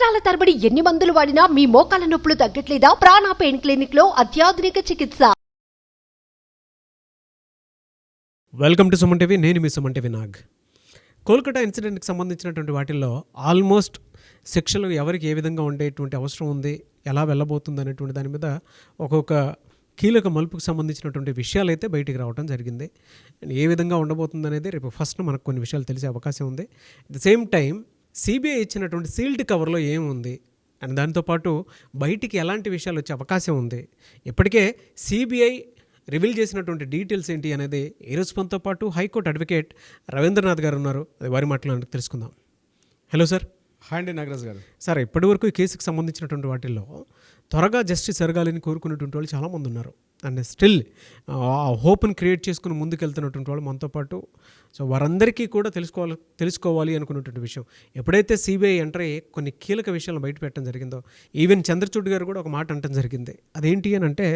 సంవత్సరాల తరబడి ఎన్ని మందులు వాడినా మీ మోకాల నొప్పులు తగ్గట్లేదా? ప్రాణ పెయిన్ క్లినిక్ లో అత్యాధునిక చికిత్స. Welcome to Suman TV. నేను మీ సుమన్ టీవీ నాగ్. కోల్కతా ఇన్సిడెంట్కి సంబంధించినటువంటి వాటిల్లో ఆల్మోస్ట్ శిక్షలు ఎవరికి ఏ విధంగా ఉండేటువంటి అవసరం ఉంది, ఎలా వెళ్ళబోతుంది అనేటువంటి దాని మీద ఒక్కొక్క కీలక మలుపుకు సంబంధించినటువంటి విషయాలు అయితే బయటికి రావడం జరిగింది. ఏ విధంగా ఉండబోతుంది అనేది రేపు ఫస్ట్ మనకు కొన్ని విషయాలు తెలిసే అవకాశం ఉంది. At the same time CBI ఇచ్చినటువంటి సీల్డ్ కవర్లో ఏముంది అండ్ దాంతోపాటు బయటికి ఎలాంటి విషయాలు వచ్చే అవకాశం ఉంది, ఇప్పటికే సిబిఐ రివీల్ చేసినటువంటి డీటెయిల్స్ ఏంటి అనేది ఈ రోజు మనతో పాటు హైకోర్టు అడ్వకేట్ రవీంద్రనాథ్ గారు ఉన్నారు. అది వారి మాటలు తెలుసుకుందాం. Hello sir. హాయ్ అండి నాగరాజ్ గారు. సార్, ఇప్పటివరకు ఈ కేసుకు సంబంధించినటువంటి వాటిల్లో త్వరగా జస్టిస్ జరగాలని కోరుకునేటువంటి వాళ్ళు చాలామంది ఉన్నారు. అండ్ స్టిల్ హోప్ని క్రియేట్ చేసుకుని ముందుకెళ్తున్నటువంటి వాళ్ళు మనతో పాటు. సో వారందరికీ కూడా తెలుసుకోవాలి అనుకున్నటువంటి విషయం, ఎప్పుడైతే సిబిఐ ఎంటర్ అయ్యి కొన్ని కీలక విషయాలను బయట పెట్టడం జరిగిందో, ఈవెన్ చంద్రచూడ్ గారు కూడా ఒక మాట అనడం జరిగింది. అదేంటి అని అంటే,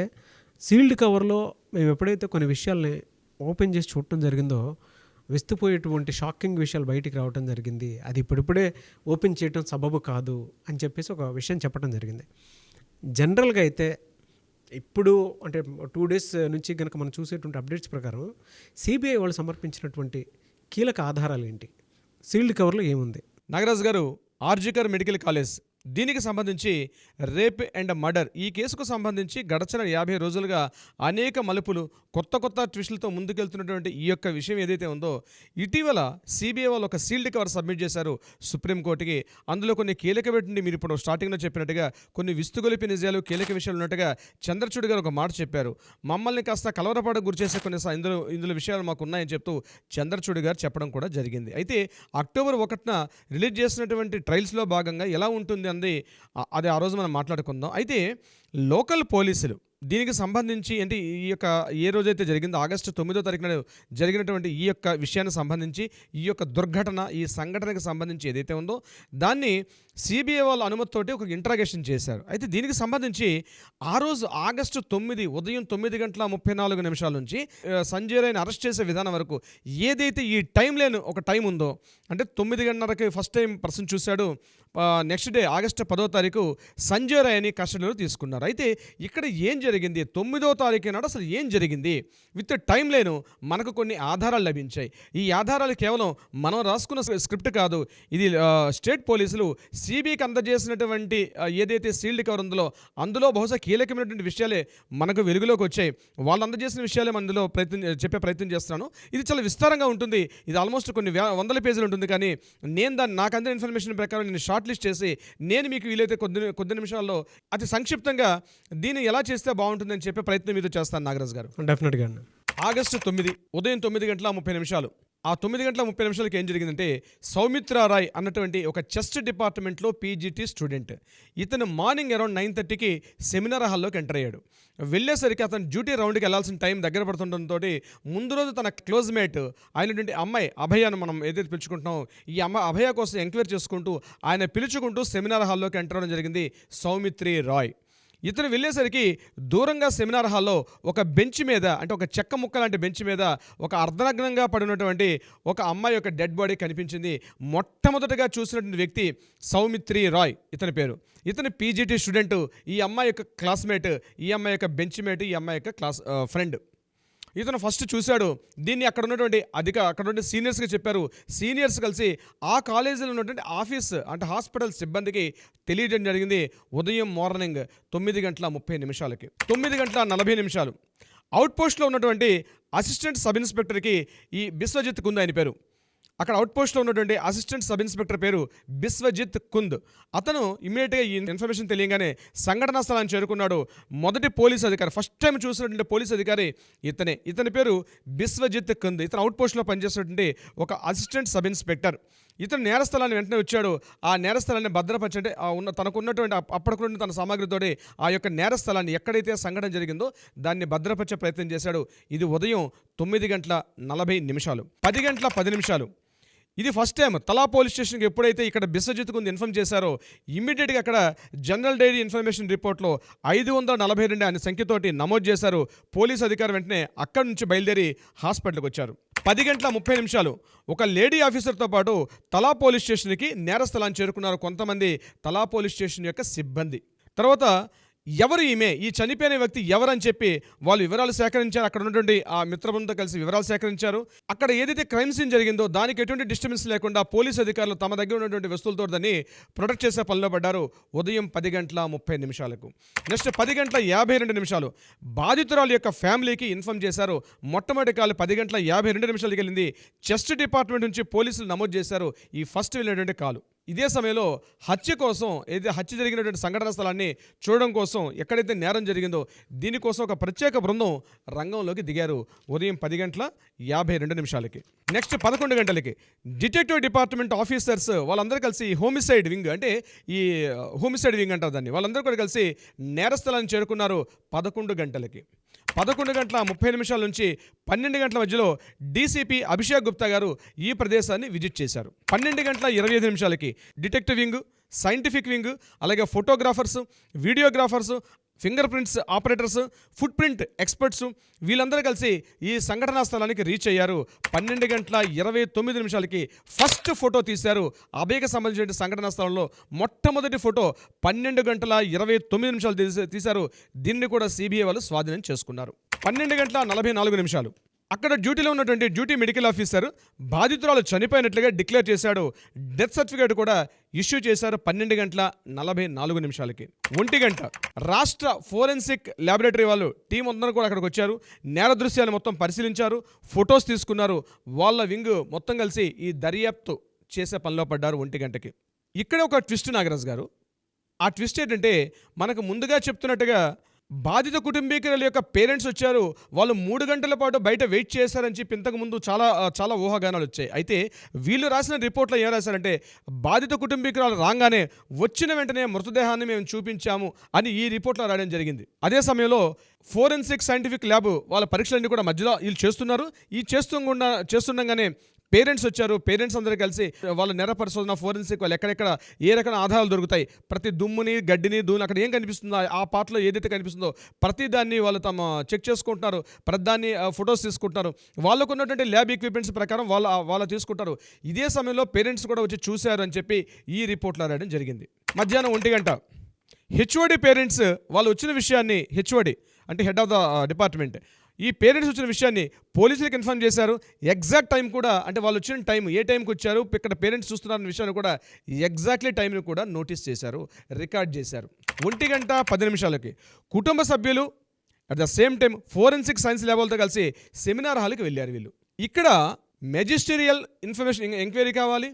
సీల్డ్ కవర్లో మేము ఎప్పుడైతే కొన్ని విషయాల్ని ఓపెన్ చేసి చూడటం జరిగిందో విస్తుపోయేటువంటి షాకింగ్ విషయాలు బయటికి రావడం జరిగింది. అది ఇప్పుడిప్పుడే ఓపెన్ చేయడం సబబు కాదు అని చెప్పేసి ఒక విషయం చెప్పడం జరిగింది. జనరల్గా అయితే ఇప్పుడు అంటే 2 days నుంచి కనుక మనం చూసేటువంటి అప్డేట్స్ ప్రకారం సిబిఐ వాళ్ళు సమర్పించినటువంటి కీలక ఆధారాలు ఏంటి, సీల్డ్ కవర్లో ఏముంది? నాగరాజ్ గారు, ఆర్జికర్ మెడికల్ కాలేజ్ దీనికి సంబంధించి రేప్ అండ్ మర్డర్ ఈ కేసుకు సంబంధించి గడచిన 50 రోజులుగా అనేక మలుపులు, కొత్త ట్విస్టులతో ముందుకెళ్తున్నటువంటి ఈ యొక్క విషయం ఏదైతే ఉందో, ఇటీవల సిబిఐ వాళ్ళు ఒక సీల్డ్ కవర్ సబ్మిట్ చేశారు సుప్రీంకోర్టుకి. అందులో కొన్ని కీలకమైనటువంటి, మీరు ఇప్పుడు స్టార్టింగ్లో చెప్పినట్టుగా కొన్ని విస్తుగొలిపి నిజాలు, కీలక విషయాలు ఉన్నట్టుగా చంద్రచూడ్ గారు ఒక మాట చెప్పారు. మమ్మల్ని కాస్త కలవరపాటు గురిచేసే కొన్ని ఇందులో విషయాలు మాకు ఉన్నాయని చెప్తూ చంద్రచూడ్ గారు చెప్పడం కూడా జరిగింది. అయితే October 1న రిలీజ్ చేసినటువంటి ట్రయల్స్లో భాగంగా ఎలా ఉంటుంది అది ఆ రోజు మనం మాట్లాడుకుందాం. అయితే లోకల్ పోలీసులు దీనికి సంబంధించి అంటే ఈ యొక్క ఏ రోజైతే జరిగిందో August 9వ తారీఖున జరిగినటువంటి ఈ యొక్క విషయానికి సంబంధించి, ఈ యొక్క దుర్ఘటన, ఈ సంఘటనకు సంబంధించి ఏదైతే ఉందో దాన్ని సిబిఐ వాళ్ళ అనుమతితోటి ఒక ఇంట్రాగేషన్ చేశారు. అయితే దీనికి సంబంధించి ఆ రోజు August 9 ఉదయం 9:34 నుంచి సంజయ్ రాయ్ని అరెస్ట్ చేసే విధానం వరకు ఏదైతే ఈ టైం లేని ఒక టైం ఉందో, అంటే 9:30కి ఫస్ట్ టైం పర్సన్ చూశాడు, నెక్స్ట్ డే August 10వ తారీఖు సంజయ్ రాయ్ని కస్టడీలో తీసుకున్నారు. అయితే ఇక్కడ ఏం జరిగింది, 9వ తారీఖు నాడు అసలు ఏం జరిగింది విత్ టైం లేను మనకు కొన్ని ఆధారాలు లభించాయి. ఈ ఆధారాలు కేవలం మనం రాసుకున్న స్క్రిప్ట్ కాదు, ఇది స్టేట్ పోలీసులు సిబిఐకి అందజేసినటువంటి ఏదైతే సీల్డ్ కవర్ ఉందో అందులో బహుశా కీలకమైనటువంటి విషయాలే మనకు వెలుగులోకి వచ్చాయి. వాళ్ళు అందజేసిన విషయాలే అందులో చెప్పే ప్రయత్నం చేస్తున్నాను. ఇది చాలా విస్తారంగా ఉంటుంది, ఇది ఆల్మోస్ట్ కొన్ని వందల పేజీలు ఉంటుంది. కానీ నేను నాకు అందిన ఇన్ఫర్మేషన్ ప్రకారం నేను షార్ట్ లిస్ట్ చేసి నేను మీకు వీలైతే కొద్ది నిమిషాల్లో అతి సంక్షిప్తంగా దీన్ని ఎలా చేస్తే బాగుంటుందని చెప్పే ప్రయత్నం మీతో చేస్తాను నాగరాజ్ గారు. డెఫినెట్గా. August 9 ఉదయం 9:30 ఆ 9:30 ఏం జరిగిందంటే, సౌమిత్ర రాయ్ అన్నటువంటి ఒక చెస్ట్ డిపార్ట్మెంట్లో పీజీటీ స్టూడెంట్, ఇతను మార్నింగ్ అరౌండ్ 9:30కి సెమినార్ హాల్లోకి ఎంటర్ అయ్యాడు. వెళ్ళేసరికి అతను డ్యూటీ రౌండ్కి వెళ్లాల్సిన టైం దగ్గర పడుతుండటంతో ముందు రోజు తన క్లోజ్మేట్ అయినటువంటి అమ్మాయి అభయాను మనం ఏదైతే పిలుచుకుంటున్నామో, ఈ అభయ కోసం ఎంక్వైరీ చేసుకుంటూ ఆయన పిలుచుకుంటూ సెమినార్ హాల్లోకి ఎంటర్ అవ్వడం జరిగింది సౌమిత్రి రాయ్. ఇతను వెళ్ళేసరికి దూరంగా సెమినార్ హాల్లో ఒక బెంచ్ మీద, అంటే ఒక చెక్క ముక్క లాంటి బెంచ్ మీద ఒక అర్ధనగ్నంగా పడినటువంటి ఒక అమ్మాయి యొక్క డెడ్ బాడీ కనిపించింది. మొట్టమొదటిగా చూసినటువంటి వ్యక్తి సౌమిత్రి రాయ్ ఇతని పేరు. ఇతను పీజీటీ స్టూడెంట్, ఈ అమ్మాయి యొక్క క్లాస్మేట్, ఈ అమ్మాయి యొక్క బెంచ్ మేట్, ఈ అమ్మాయి యొక్క ఫ్రెండ్. ఇతను ఫస్ట్ చూశాడు దీన్ని. అక్కడ ఉన్నటువంటి సీనియర్స్కి చెప్పారు. సీనియర్స్ కలిసి ఆ కాలేజీలో ఉన్నటువంటి ఆఫీస్ అంటే హాస్పిటల్ సిబ్బందికి తెలియడం జరిగింది. ఉదయం మార్నింగ్ 9:30 9:40 అవుట్ పోస్ట్లో ఉన్నటువంటి అసిస్టెంట్ సబ్ ఇన్స్పెక్టర్కి ఈ బిశ్వజిత్ కుంద్ ఆయన పేరు. అక్కడ అవుట్ పోస్ట్లో ఉన్నటువంటి అసిస్టెంట్ సబ్ ఇన్స్పెక్టర్ పేరు బిశ్వజిత్ కుంద్. అతను ఇమ్మీడియట్గా ఈ ఇన్ఫర్మేషన్ తెలియగానే సంఘటనా స్థలాన్ని చేరుకున్నాడు. మొదటి పోలీస్ అధికారి, ఫస్ట్ టైం చూసినటువంటి పోలీస్ అధికారి ఇతని పేరు బిశ్వజిత్ కుంద్. ఇతను అవుట్ పోస్ట్లో పనిచేసినటువంటి ఒక అసిస్టెంట్ సబ్ ఇన్స్పెక్టర్. ఇతను నేరస్థలాన్ని వెంటనే వచ్చాడు. ఆ నేరస్థలాన్ని భద్రపరచంటే తనకున్నటువంటి అప్పటికున్న తన సామాగ్రితోటి ఆ యొక్క నేరస్థలాన్ని ఎక్కడైతే సంఘటన జరిగిందో దాన్ని భద్రపరిచే ప్రయత్నం చేశాడు. ఇది ఉదయం 9:40 10:10 ఇది ఫస్ట్ టైం తలా పోలీస్ స్టేషన్కి ఎప్పుడైతే ఇక్కడ బిశ్వజిత్ కుంద్ ఇన్ఫార్మ్ చేశారో, ఇమ్మీడియట్గా అక్కడ జనరల్ డైరీ ఇన్ఫర్మేషన్ రిపోర్ట్లో 542 అనే సంఖ్యతోటి నమోదు చేశారు. పోలీస్ అధికారి వెంటనే అక్కడి నుంచి బయలుదేరి హాస్పిటల్కి వచ్చారు. 10:30 ఒక లేడీ ఆఫీసర్తో పాటు తలా పోలీస్ స్టేషన్కి నేరస్థలాన్ని చేరుకున్నారు కొంతమంది తలా పోలీస్ స్టేషన్ యొక్క సిబ్బంది. తర్వాత ఎవరు ఈమె, ఈ చనిపోయిన వ్యక్తి ఎవరని చెప్పి వాళ్ళు వివరాలు సేకరించారు. అక్కడ ఉన్నటువంటి ఆ మిత్రబృందంతో కలిసి వివరాలు సేకరించారు. అక్కడ ఏదైతే క్రైమ్ సీన్ జరిగిందో దానికి ఎటువంటి డిస్టర్బెన్స్ లేకుండా పోలీసు అధికారులు తమ దగ్గర ఉన్నటువంటి వస్తువులతో దాన్ని ప్రొటెక్ట్ చేసే పనిలో పడ్డారు. ఉదయం 10:30 నెక్స్ట్ 10:52 బాధితురాలు యొక్క ఫ్యామిలీకి ఇన్ఫార్మ్ చేశారు. మొట్టమొదటి కాల్ 10:52 వెళ్ళింది. చెస్ట్ డిపార్ట్మెంట్ నుంచి పోలీసులు నమోదు చేశారు ఈ ఫస్ట్ వెళ్ళినటువంటి కాలు. ఇదే సమయంలో హత్య కోసం, ఏదైతే హత్య జరిగినటువంటి సంఘటన స్థలాన్ని చూడడం కోసం, ఎక్కడైతే నేరం జరిగిందో దీనికోసం ఒక ప్రత్యేక బృందం రంగంలోకి దిగారు ఉదయం 10:52. నెక్స్ట్ 11 డిటెక్టివ్ డిపార్ట్మెంట్ ఆఫీసర్స్ వాళ్ళందరూ కలిసి హోమిసైడ్ వింగ్, అంటే ఈ హోమిసైడ్ వింగ్ అంటారు దాన్ని, వాళ్ళందరూ కూడా కలిసి నేరస్థలాన్ని చేరుకున్నారు 11 11:30 నుంచి 12 మధ్యలో డీసీపీ అభిషేక్ గుప్తా గారు ఈ ప్రదేశాన్ని విజిట్ చేశారు. 12:25 డిటెక్టివ్ వింగ్, సైంటిఫిక్ వింగ్, అలాగే photographers, videographers, finger prints operators, foot print experts వీళ్ళందరూ కలిసి ఈ సంఘటనా స్థలానికి రీచ్ అయ్యారు. 12:29 ఫస్ట్ ఫోటో తీశారు. అభయకు సంబంధించిన సంఘటనా స్థలంలో మొట్టమొదటి ఫోటో 12:29 తీశారు. దీన్ని కూడా సిబిఐ వాళ్ళు స్వాధీనం చేసుకున్నారు. 12:44 అక్కడ డ్యూటీలో ఉన్నటువంటి డ్యూటీ మెడికల్ ఆఫీసర్ బాధితురాలు చనిపోయినట్లుగా డిక్లేర్ చేశాడు. డెత్ సర్టిఫికేట్ కూడా ఇష్యూ చేశారు 12:44. 1 రాష్ట్ర ఫోరెన్సిక్ ల్యాబొరేటరీ వాళ్ళు టీం అందరూ కూడా అక్కడికి వచ్చారు. నేర దృశ్యాలు మొత్తం పరిశీలించారు, ఫొటోస్ తీసుకున్నారు. వాళ్ళ వింగ్ మొత్తం కలిసి ఈ దర్యాప్తు చేసే పనిలో పడ్డారు 1 ఇక్కడ ఒక ట్విస్ట్ నాగరాజ్ గారు. ఆ ట్విస్ట్ ఏంటంటే మనకు ముందుగా చెప్తున్నట్టుగా బాధిత కుటుంబీకుల యొక్క పేరెంట్స్ వచ్చారు. వాళ్ళు 3 గంటల పాటు బయట వెయిట్ చేశారని చెప్పి ఇంతకుముందు చాలా ఊహాగానాలు వచ్చాయి. అయితే వీళ్ళు రాసిన రిపోర్ట్లో ఏం రాశారంటే బాధిత కుటుంబీకురాలు రాగానే వచ్చిన వెంటనే మృతదేహాన్ని మేము చూపించాము అని ఈ రిపోర్ట్లో రాయడం జరిగింది. అదే సమయంలో ఫోరెన్సిక్ సైంటిఫిక్ ల్యాబ్ వాళ్ళ పరీక్షలన్నీ కూడా మధ్యలో వీళ్ళు చేస్తున్నారు. ఈ చేస్తుండగానే పేరెంట్స్ వచ్చారు. పేరెంట్స్ అందరూ కలిసి వాళ్ళ నేర పరిశోధన ఫోరెన్సిక్ వాళ్ళు ఎక్కడెక్కడ ఏ రకమైన ఆధారాలు దొరుకుతాయి, ప్రతి దుమ్ముని గడ్డిని దూని అక్కడ ఏం కనిపిస్తుందో ఆ పార్ట్లో ఏదైతే కనిపిస్తుందో ప్రతి దాన్ని వాళ్ళు తమ చెక్ చేసుకుంటున్నారు. ప్రతి దాన్ని ఫొటోస్ తీసుకుంటున్నారు. వాళ్ళకు ఉన్నటువంటి ల్యాబ్ ఎక్విప్మెంట్స్ ప్రకారం వాళ్ళు తీసుకుంటారు. ఇదే సమయంలో పేరెంట్స్ కూడా వచ్చి చూశారు అని చెప్పి ఈ రిపోర్ట్లో రాయడం జరిగింది. మధ్యాహ్నం 1 హెచ్ఓడి పేరెంట్స్ వాళ్ళు వచ్చిన విషయాన్ని, హెచ్ఓడి అంటే హెడ్ ఆఫ్ ద డిపార్ట్మెంట్, ఈ పేరెంట్స్ వచ్చిన విషయాన్ని పోలీసులకు ఇన్ఫార్మ్ చేశారు. ఎగ్జాక్ట్ టైం కూడా, అంటే వాళ్ళు వచ్చిన టైం ఏ టైంకి వచ్చారు, ఇక్కడ పేరెంట్స్ చూస్తున్నారన్న విషయాన్ని కూడా ఎగ్జాక్ట్లీ టైంని కూడా నోటీస్ చేశారు, రికార్డ్ చేశారు. 1:10 కుటుంబ సభ్యులు at the same time forensic science ల్యాబ్లతో కలిసి సెమినార్ హాల్కి వెళ్ళారు. వీళ్ళు ఇక్కడ మెజిస్టీరియల్ ఇన్ఫర్మేషన్ ఎంక్వైరీ కావాలి.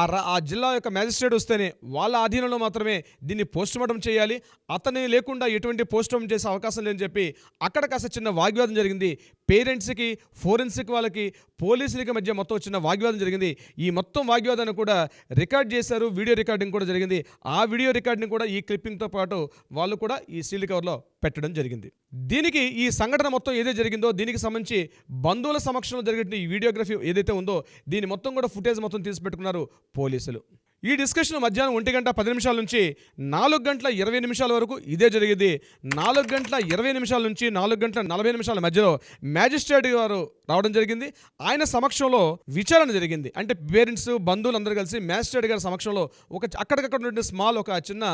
ఆ జిల్లా యొక్క మ్యాజిస్ట్రేట్ వస్తేనే వాళ్ళ ఆధీనంలో మాత్రమే దీన్ని పోస్ట్మార్టం చేయాలి. అతని లేకుండా ఎటువంటి పోస్ట్మార్టం చేసే అవకాశం లేదని చెప్పి అక్కడ కాస్త చిన్న వాగ్వాదం జరిగింది. పేరెంట్స్కి, ఫోరెన్సిక్ వాళ్ళకి, పోలీసులకి మధ్య మొత్తం చిన్న వాగ్వాదం జరిగింది. ఈ మొత్తం వాగ్వాదాన్ని కూడా రికార్డ్ చేశారు. వీడియో రికార్డింగ్ కూడా జరిగింది. ఆ వీడియో రికార్డింగ్ కూడా ఈ క్లిప్పింగ్తో పాటు వాళ్ళు కూడా ఈ సీల్డ్ కవర్లో పెట్టడం జరిగింది. దీనికి ఈ సంఘటన మొత్తం ఏదైతే జరిగిందో దీనికి సంబంధించి బంధువుల సమక్షంలో జరిగిన ఈ వీడియోగ్రఫీ ఏదైతే ఉందో దీని మొత్తం కూడా ఫుటేజ్ మొత్తం తీసి పెట్టుకున్నారు పోలీసులు. ఈ డిస్కషన్ మధ్యాహ్నం 1:10 నుంచి 4:20 వరకు ఇదే జరిగింది. 4:20 నుంచి 4:40 మధ్యలో మ్యాజిస్ట్రేట్ గారు రావడం జరిగింది. ఆయన సమక్షంలో విచారణ జరిగింది. అంటే పేరెంట్స్, బంధువులు అందరూ కలిసి మ్యాజిస్ట్రేట్ గారి సమక్షంలో అక్కడికక్కడ ఉన్నటువంటి ఒక చిన్న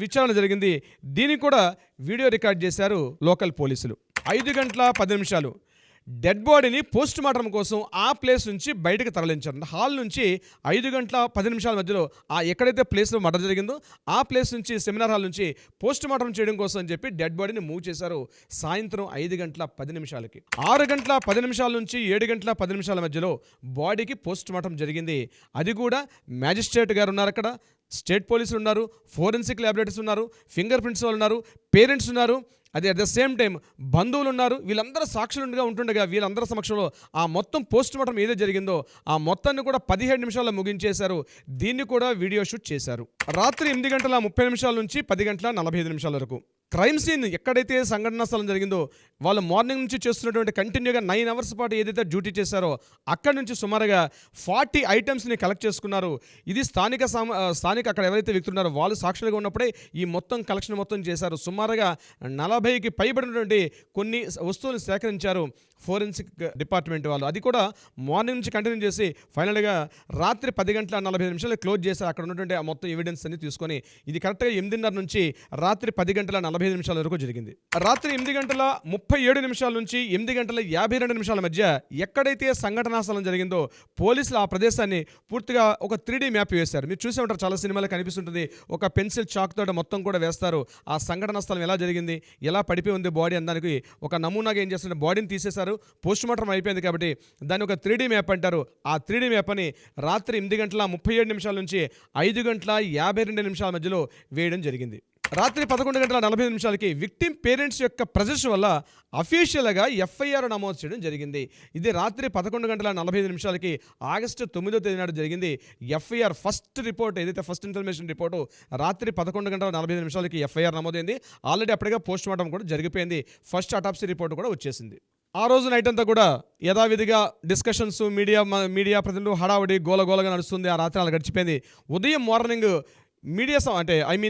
విచారణ జరిగింది. దీనికి కూడా వీడియో రికార్డ్ చేశారు లోకల్ పోలీసులు. 5:10 డెడ్ బాడీని పోస్ట్ మార్టం కోసం ఆ ప్లేస్ నుంచి బయటకు తరలించారు. హాల్ నుంచి 5:10 మధ్యలో ఎక్కడైతే ప్లేస్లో మర్డర్ జరిగిందో ఆ ప్లేస్ నుంచి, సెమినార్ హాల్ నుంచి పోస్ట్ మార్టం చేయడం కోసం అని చెప్పి డెడ్ బాడీని మూవ్ చేశారు. సాయంత్రం 5:10 6:10 నుంచి 7:10 మధ్యలో బాడీకి పోస్ట్ మార్టం జరిగింది. అది కూడా మ్యాజిస్ట్రేట్ గారు ఉన్నారు అక్కడ, స్టేట్ పోలీసులు ఉన్నారు, ఫోరెన్సిక్ ల్యాబొరేటరీస్ ఉన్నారు, ఫింగర్ ప్రింట్స్ వాళ్ళు ఉన్నారు, పేరెంట్స్ ఉన్నారు, అదే అట్ ద సేమ్ టైం బంధువులు ఉన్నారు. వీళ్ళందరూ సాక్షులుగా ఉంటుండగా వీళ్ళందరి సమక్షంలో ఆ మొత్తం పోస్ట్ మార్టం ఏదో జరిగిందో ఆ మొత్తాన్ని కూడా 17 నిమిషాల్లో ముగించేశారు. దీన్ని కూడా వీడియో షూట్ చేశారు. రాత్రి 8:30 నుంచి 10:45 వరకు క్రైమ్ సీన్ ఎక్కడైతే సంఘటనా స్థలం జరిగిందో వాళ్ళు మార్నింగ్ నుంచి చేస్తున్నటువంటి కంటిన్యూగా 9 అవర్స్ పాటు ఏదైతే డ్యూటీ చేశారో అక్కడి నుంచి సుమారుగా 40 ఐటమ్స్ని కలెక్ట్ చేసుకున్నారు. ఇది స్థానిక అక్కడ ఎవరైతే వ్యక్తులు ఉన్నారో వాళ్ళు సాక్షులుగా ఉన్నప్పుడే ఈ మొత్తం కలెక్షన్ మొత్తం చేశారు. సుమారుగా 40కి పైబడినటువంటి కొన్ని వస్తువులను సేకరించారు ఫోరెన్సిక్ డిపార్ట్మెంట్ వాళ్ళు. అది కూడా మార్నింగ్ నుంచి కంటిన్యూ చేసి ఫైనల్గా రాత్రి 10:45 క్లోజ్ చేశారు. అక్కడ ఉన్నటువంటి ఆ మొత్తం ఎవిడెన్స్ అన్ని తీసుకొని ఇది కరెక్ట్గా 8:30 నుంచి రాత్రి 10:45 వరకు జరిగింది. రాత్రి 8:37 నుంచి 8:52 మధ్య ఎక్కడైతే సంఘటనా స్థలం జరిగిందో పోలీసులు ఆ ప్రదేశాన్ని పూర్తిగా ఒక 3D మ్యాప్ వేశారు. మీరు చూసే ఉంటారు, చాలా సినిమాలో కనిపిస్తుంటుంది. ఒక పెన్సిల్ చాక్ తోట మొత్తం కూడా వేస్తారు. ఆ సంఘటనా స్థలం ఎలా జరిగింది, ఎలా పడిపోయి ఉంది బాడీ అనడానికి ఒక నమూనాగా ఏం చేస్తారు, బాడీని తీసేశారు. పోస్ట్ మార్టం అయిపోయింది కాబట్టి దాన్ని ఒక 3D మ్యాప్ అంటారు. ఆ 3D మ్యాప్ అని రాత్రి 8:37 నుంచి 5:52 మధ్యలో వేయడం జరిగింది. రాత్రి 11:45 విక్టిమ్ పేరెంట్స్ యొక్క ప్రెజెన్స్ వల్ల అఫీషియల్గా ఎఫ్ఐఆర్ నమోదు చేయడం జరిగింది. ఇది రాత్రి 11:45 ఆగస్టు 9వ తేదీ నాడు జరిగింది. ఎఫ్ఐఆర్ ఫస్ట్ రిపోర్ట్ ఏదైతే ఫస్ట్ ఇన్ఫర్మేషన్ రిపోర్టు రాత్రి 11:45 ఎఫ్ఐఆర్ నమోదైంది. ఆల్రెడీ అప్పటిగా పోస్ట్ మార్టం కూడా జరిగిపోయింది. ఫస్ట్ అటాప్సీ రిపోర్ట్ కూడా వచ్చేసింది. ఆ రోజు నైట్ అంతా కూడా యథావిధిగా డిస్కషన్స్, మీడియా ప్రతినిధులు హడావుడి గోలగోలగా నడుస్తుంది. ఆ రాత్రి అలా గడిచిపోయింది. ఉదయం మార్నింగ్ మీడియా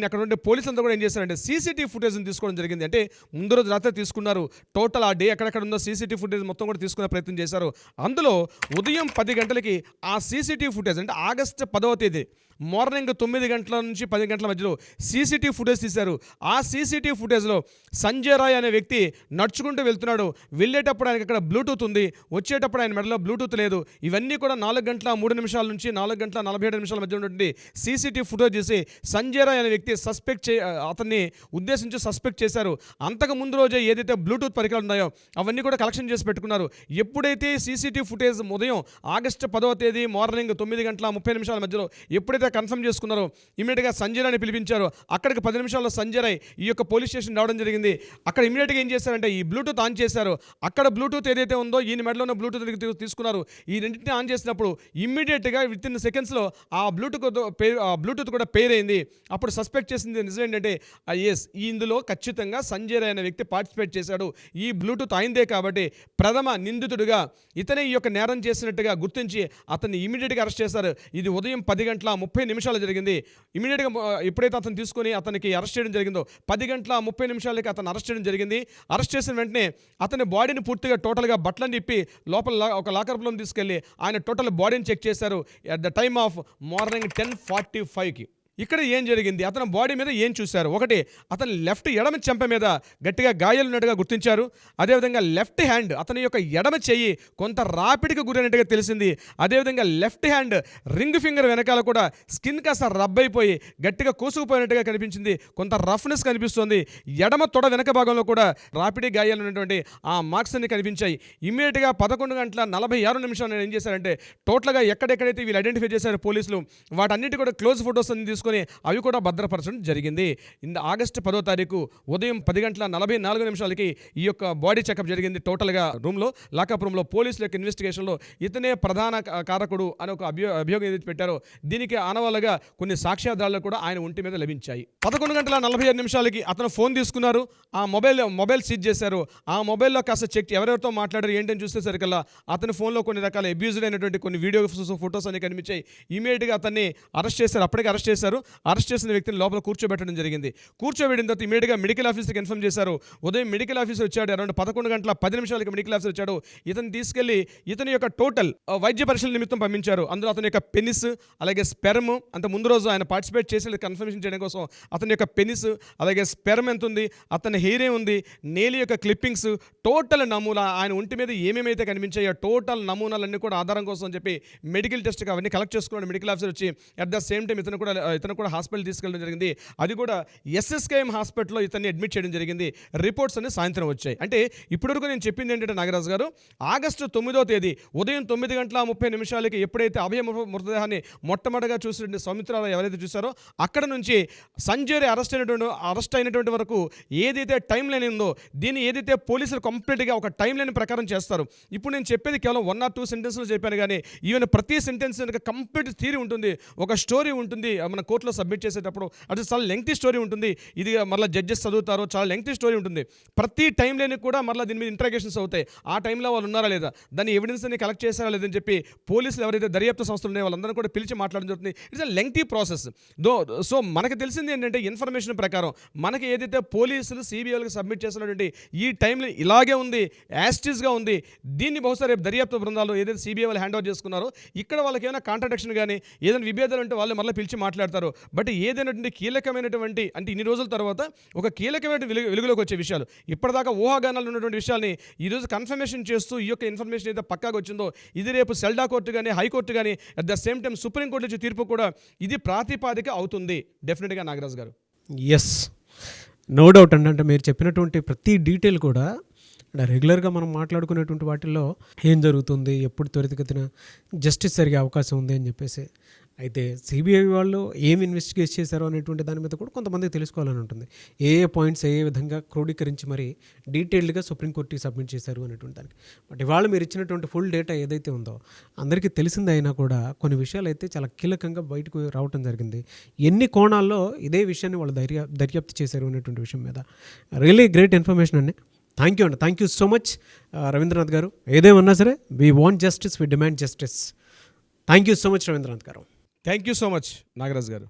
అక్కడ ఉండే పోలీసులు అంతా కూడా ఏం చేశారంటే సీసీటీవీ ఫుటేజ్ని తీసుకోవడం జరిగింది. అంటే ముందు రోజు రాత్రి తీసుకున్నారు. టోటల్ ఆ డే ఎక్కడెక్కడ ఉందో సీసీటీవీ ఫుటేజ్ మొత్తం కూడా తీసుకునే ప్రయత్నం చేశారు. అందులో ఉదయం 10 గంటలకి ఆ సీసీటీవీ ఫుటేజ్ అంటే ఆగస్టు 10వ తేదీ మార్నింగ్ 9 గంటల నుంచి 10 గంటల మధ్యలో సీసీటీవీ ఫుటేజ్ తీశారు. ఆ సీసీటీవీ ఫుటేజ్లో సంజయ్ రాయ్ అనే వ్యక్తి నడుచుకుంటూ వెళ్తున్నాడు. వెళ్ళేటప్పుడు ఆయనకి అక్కడ బ్లూటూత్ ఉంది, వచ్చేటప్పుడు ఆయన మెడలో బ్లూటూత్ లేదు. ఇవన్నీ కూడా 4:03 నుంచి 4:47 మధ్య ఉన్నటువంటి సీసీటీవీ ఫుటేజ్ చేసి సంజయ్ రాయ్ అనే వ్యక్తి అతన్ని ఉద్దేశించి సస్పెక్ట్ చేశారు. అంతకు ముందు రోజే ఏదైతే బ్లూటూత్ పరికరాలు ఉన్నాయో అవన్నీ కూడా కలెక్షన్ చేసి పెట్టుకున్నారు. ఎప్పుడైతే సీసీటీవీ ఫుటేజ్ ఉదయం ఆగస్టు 10వ తేదీ మార్నింగ్ 9:30 మధ్యలో ఎప్పుడైతే కన్ఫర్మ్ చేసుకున్నారో ఇమీడియట్గా సంజయ్ రాయ్ని పిలిపించారు. అక్కడికి 10 నిమిషాల్లో సంజయ్ రాయ్ ఈ యొక్క పోలీస్ స్టేషన్ రావడం జరిగింది. అక్కడ ఇమీడియట్గా ఏం చేశారంటే ఈ బ్లూటూత్ ఆన్ చేశారు. అక్కడ బ్లూటూత్ ఏదైతే ఉందో ఈయన మెడలో ఉన్న బ్లూటూత్ తీసుకున్నారు. ఈ రెండింటిని ఆన్ చేసినప్పుడు ఇమ్మీడియట్గా విత్ ఇన్ సెకండ్స్లో ఆ బ్లూటూత్ కూడా పేర్ అయింది. అప్పుడు సస్పెక్ట్ చేసింది నిజం ఏంటంటే ఎస్ ఇందులో ఖచ్చితంగా సంజయ్ రాయ్ అనే వ్యక్తి పార్టిసిపేట్ చేశాడు, ఈ బ్లూటూత్ అయిందే కాబట్టి ప్రథమ నిందితుడిగా ఇతనే ఈ యొక్క నేరం చేసినట్టుగా గుర్తించి అతన్ని ఇమీడియట్గా అరెస్ట్ చేశారు. ఇది ఉదయం 10:30 జరిగింది. ఇమీడియట్గా ఎప్పుడైతే అతను తీసుకొని అతనికి అరెస్ట్ చేయడం జరిగిందో 10:30 అతను అరెస్ట్ చేయడం జరిగింది. అరెస్ట్ చేసిన వెంటనే అతని బాడీని పూర్తిగా టోటల్గా బట్టలను ఇప్పి లోపల ఒక లాకర్ రూమ్ తీసుకెళ్ళి ఆయన టోటల్ బాడీని చెక్ చేశారు at the time of morning 10:45. ఇక్కడ ఏం జరిగింది, అతని బాడీ మీద ఏం చూశారు? ఒకటి, అతని ఎడమ చెంప మీద గట్టిగా గాయాలు ఉన్నట్టుగా గుర్తించారు. అదేవిధంగా లెఫ్ట్ హ్యాండ్ అతని యొక్క ఎడమ చెయ్యి కొంత రాపిడికి గురైనట్టుగా తెలిసింది. అదేవిధంగా లెఫ్ట్ హ్యాండ్ రింగ్ ఫింగర్ వెనకాల కూడా స్కిన్ కాస్త రబ్ అయిపోయి గట్టిగా కోసుకుపోయినట్టుగా కనిపించింది. కొంత రఫ్నెస్ కనిపిస్తుంది. ఎడమ తొడ వెనక భాగంలో కూడా రాపిడి గాయాలు ఉన్నటువంటి ఆ మార్క్స్ అన్ని కనిపించాయి. ఇమ్మీడియట్గా 11:46 ఏం చేశారంటే టోటల్గా ఎక్కడెక్కడైతే వీళ్ళు ఐడెంటిఫై చేశారు పోలీసులు వాటన్నిటి కూడా క్లోజ్ ఫొటోస్ అన్ని తీసుకొని అవి కూడా భద్రపరచడం జరిగింది. ఆగస్టు 10వ తారీఖు ఉదయం 10:44 ఈ యొక్క బాడీ చెకప్ జరిగింది. టోటల్గా లాకప్ రూమ్లో పోలీసుల యొక్క ఇన్వెస్టిగేషన్లో ఇతనే ప్రధాన కారకుడు అని ఒక అభియోగం ఏదైతే పెట్టారో దీనికి ఆనవాళ్ళగా కొన్ని సాక్ష్యాధారాలు కూడా ఆయన ఒంటి మీద లభించాయి. 11:45 అతను ఫోన్ తీసుకున్నారు. ఆ మొబైల్ సీజ్ చేశారు. ఆ మొబైల్లో కాస్త చెక్ ఎవరెవరితో మాట్లాడారు ఏంటని చూసేసరికల్లా అతని ఫోన్లో కొన్ని రకాల అబ్యూజ్డ్ అయినటువంటి కొన్ని ఫొటోస్ అన్ని కనిపించాయి. ఇమీడియట్గా అతన్ని అరెస్ట్ చేశారు. అప్పటికే అరెస్ట్ చేశారు. అరెస్ట్ చేసిన వ్యక్తిని లోపల కూర్చోబెట్టడం జరిగింది. కూర్చోబెట్టిన తర్వాత ఇమీడియట్గా మెడికల్ ఆఫీసర్కి ఇన్ఫార్మ్ చేశారు. ఉదయం మెడికల్ ఆఫీసర్ వచ్చాడు. అరౌండ్ 11:10 మెడికల్ ఆఫీసర్ వచ్చాడు. ఇతను తీసుకెళ్లి ఇతని యొక్క టోటల్ వైద్య పరీక్షల నిమిత్తం పంపించారు. అందులో అతని యొక్క పెనిస్ అలాగే స్పెర్మ్ అంత ముందు రోజు ఆయన పార్టిసిపేట్ చేసి కన్ఫర్మేషన్ చేయడం కోసం అతని యొక్క పెనిస్ అలాగే స్పెర్మ్ ఎంత ఉంది, అతని హెయిర్ ఏముంది, నేలి యొక్క క్లిప్పింగ్స్, టోటల్ నమూనా ఆయన ఒంటి మీద ఏమేమైతే కనిపించాయో టోటల్ నమూనాలన్నీ కూడా ఆధారం కోసం చెప్పి మెడికల్ టెస్ట్ అవన్నీ కలెక్ట్ చేసుకున్నాడు. మెడికల్ ఆఫీసర్ వచ్చి అట్ ద సేమ్ టైం ఇతను కూడా హాస్పిటల్ తీసుకెళ్ళడం జరిగింది. అది కూడా ఎస్ఎస్కేఎం హాస్పిటల్లో ఇతన్ని అడ్మిట్ చేయడం జరిగింది. రిపోర్ట్స్ అన్ని సాయంత్రం వచ్చాయి. అంటే ఇప్పటివరకు నేను చెప్పింది ఏంటంటే నాగరాజు గారు ఆగస్టు 9వ తేదీ ఉదయం 9:30 ఎప్పుడైతే అభయ మృతదేహాన్ని మొట్టమొదటిగా చూసిన సౌమిత్రారావు ఎవరైతే చూసారో అక్కడ నుంచి సంజయ్ రాయ్ అరెస్ట్ అయినటువంటి వరకు ఏదైతే టైం లైన్ ఉందో దీన్ని ఏదైతే పోలీసులు కంప్లీట్గా ఒక టైం లైన్ ప్రకారం చేస్తారు. ఇప్పుడు నేను చెప్పేది కేవలం 1 or 2 సెంటెన్స్లో చెప్పాను కానీ ఈవెన్ ప్రతి సెంటెన్స్ కంప్లీట్ థియరీ ఉంటుంది, ఒక స్టోరీ ఉంటుంది. మన కోర్టులో సబ్మిట్ చేసేటప్పుడు అది చాలా లెంగ్తీ స్టోరీ ఉంటుంది. ఇది మళ్ళీ జడ్జెస్ చదువుతారు, చాలా లెంగ్తీ స్టోరీ ఉంటుంది. ప్రతి టైం లేని కూడా మళ్ళీ దీని మీద ఇంట్రాగేషన్స్ అవుతాయి. ఆ టైంలో వాళ్ళు ఉన్నారా లేదా, దాని ఎవిడెన్స్ అని కలెక్ట్ చేశారా లేదని చెప్పి పోలీసులు ఎవరైతే దర్యాప్తు సంస్థలు ఉన్నాయో వాళ్ళందరూ కూడా పిలిచి మాట్లాడడం జరుగుతుంది. It's a lengthy process. So మనకు తెలిసింది ఏంటంటే ఇన్ఫర్మేషన్ ప్రకారం మనకి ఏదైతే పోలీసులు సిబిఐలకు సబ్మిట్ చేసినటువంటి ఈ టైంలో ఇలాగే ఉంది, యాస్టిస్గా ఉంది. దీన్ని బహుశా రేపు దర్యాప్తు బృందాలు ఏదైతే సిబిఐ వాళ్ళు హ్యాండ్ ఓవర్ చేసుకున్నారో ఇక్కడ వాళ్ళకి ఏమైనా కాంట్రడిక్షన్ కానీ ఏదైనా విభేదాలు ఉంటే వాళ్ళు మళ్ళీ పిలిచి మాట్లాడతారు. బట్ ఏదైనటువంటి కీలకమైనటువంటి అంటే ఇన్ని రోజుల తర్వాత ఒక కీలకమైన వెలుగులోకి వచ్చే విషయాలు, ఇప్పటిదాకా ఊహాగానాలు ఉన్నటువంటి విషయాల్ని ఈరోజు కన్ఫర్మేషన్ చేస్తూ ఈ యొక్క ఇన్ఫర్మేషన్ ఏదైతే పక్కాగా వచ్చిందో ఇది రేపు సెల్డా కోర్టు కానీ హైకోర్టు కానీ at the same time supreme court నుంచి తీర్పు కూడా ఇది ప్రాతిపాదిక అవుతుంది డెఫినెట్గా నాగరాజు గారు. ఎస్, నో డౌట్ అండి. అంటే మీరు చెప్పినటువంటి ప్రతి డీటెయిల్ కూడా రెగ్యులర్గా మనం మాట్లాడుకునేటువంటి వాటిల్లో ఏం జరుగుతుంది, ఎప్పుడు త్వరితగతిన జస్టిస్ జరిగే అవకాశం ఉంది అని చెప్పేసి. అయితే సిబిఐ వాళ్ళు ఏం ఇన్వెస్టిగేట్ చేశారో అనేటువంటి దాని మీద కూడా కొంతమందికి తెలుసుకోవాలని ఉంటుంది. ఏ పాయింట్స్ ఏ విధంగా క్రోడీకరించి మరి డీటెయిల్డ్గా సుప్రీంకోర్టుకి సబ్మిట్ చేశారు అనేటువంటి దానికి. బట్ ఇవాళ మీరు ఇచ్చినటువంటి ఫుల్ డేటా ఏదైతే ఉందో అందరికీ తెలిసింది అయినా కూడా కొన్ని విషయాలు అయితే చాలా కీలకంగా బయటకు రావటం జరిగింది. ఎన్ని కోణాల్లో ఇదే విషయాన్ని వాళ్ళు దర్యాప్తు చేశారు అనేటువంటి విషయం మీద రియలీ గ్రేట్ ఇన్ఫర్మేషన్ అండి. థ్యాంక్ యూ అండి, thank you so much Ravindranath గారు. ఏదేమన్నా సరే we want justice, we demand justice. Thank you so much Ravindranath గారు. Thank you so much Nagaraju గారు.